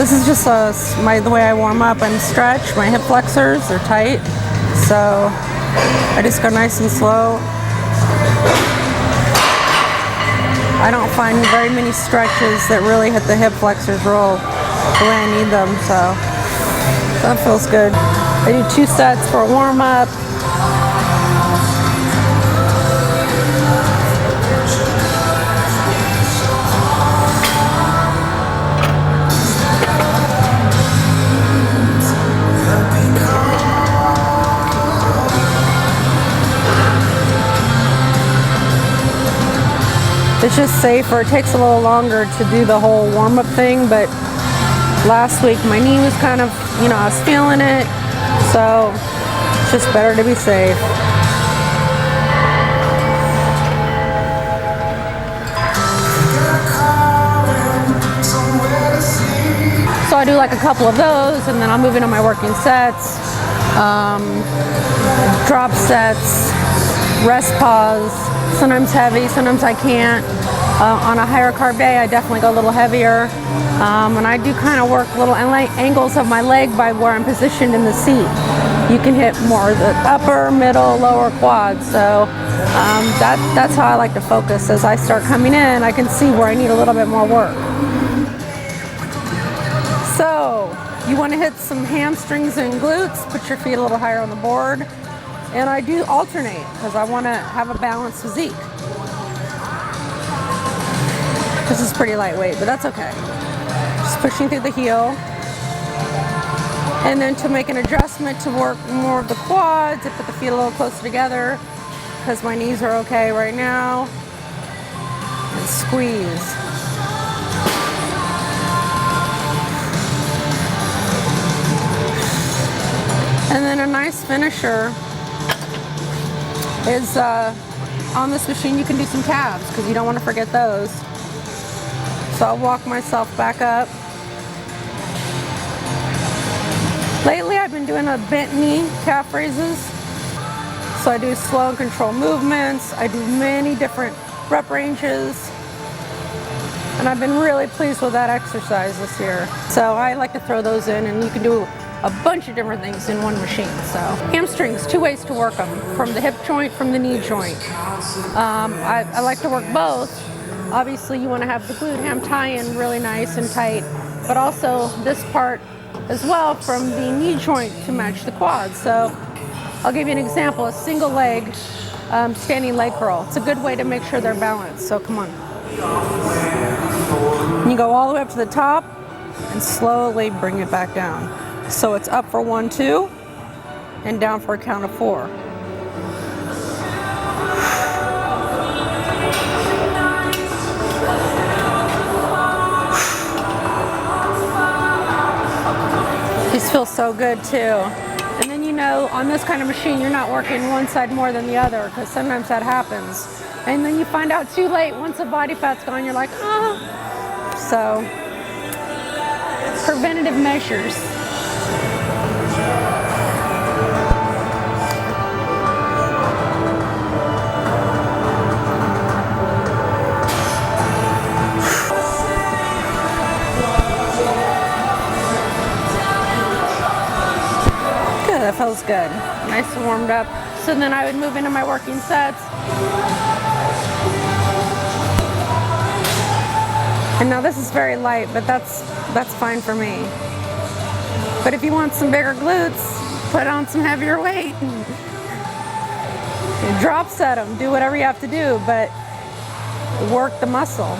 This is just the way I warm up and stretch. My hip flexors are tight, so I just go nice and slow. I don't find very many stretches that really hit the hip flexors roll the way I need them, so that feels good. I do 2 sets for a warm up. It's just safer. It takes a little longer to do the whole warm-up thing, but last week my knee was kind of, I was feeling it, so it's just better to be safe. So I do like a couple of those, and then I'll move into my working sets, drop sets, rest pause. Sometimes heavy, sometimes I can't. On a higher carb day, I definitely go a little heavier. And I do kind of work little angles of my leg by where I'm positioned in the seat. You can hit more the upper, middle, lower quads. So that's how I like to focus. As I start coming in, I can see where I need a little bit more work. So you want to hit some hamstrings and glutes, put your feet a little higher on the board. And I do alternate because I want to have a balanced physique. This is pretty lightweight, but that's okay. Just pushing through the heel. And then to make an adjustment to work more of the quads, I put the feet a little closer together because my knees are okay right now. And squeeze. And then a nice finisher is on this machine you can do some calves because you don't want to forget those. So I'll walk myself back up. Lately I've been doing a bent knee calf raises. So I do slow and controlled movements. I do many different rep ranges. And I've been really pleased with that exercise this year. So I like to throw those in, and you can do a bunch of different things in one machine. So hamstrings, 2 ways to work them, from the hip joint, from the knee joint. I like to work both. Obviously you want to have the glute ham tie-in really nice and tight, but also this part as well from the knee joint to match the quads. So I'll give you an example, a single leg standing leg curl. It's a good way to make sure they're balanced. So come on. You go all the way up to the top and slowly bring it back down. So it's up for 1, 2, and down for a count of 4. These feel so good too. And then on this kind of machine, you're not working one side more than the other because sometimes that happens. And then you find out too late, once the body fat's gone, you're like, oh. So, preventative measures. That feels good. Nice and warmed up. So then I would move into my working sets. And now this is very light, but that's fine for me. But if you want some bigger glutes, put on some heavier weight. Drop set them, do whatever you have to do, but work the muscle.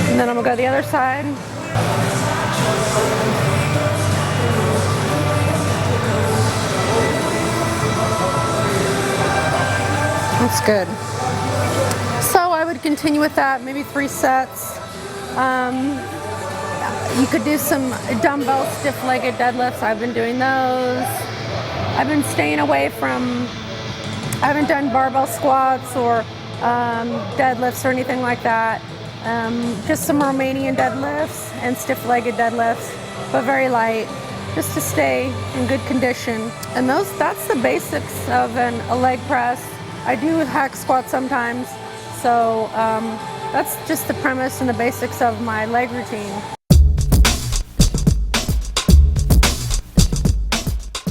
And then I'm gonna go to the other side. That's good. So I would continue with that, maybe 3 sets. You could do some dumbbell stiff-legged deadlifts. I've been doing those. I've been staying away from, I haven't done barbell squats or deadlifts or anything like that. Just some Romanian deadlifts and stiff-legged deadlifts, but very light, just to stay in good condition. And that's the basics of a leg press. I do hack squats sometimes, So that's just the premise and the basics of my leg routine.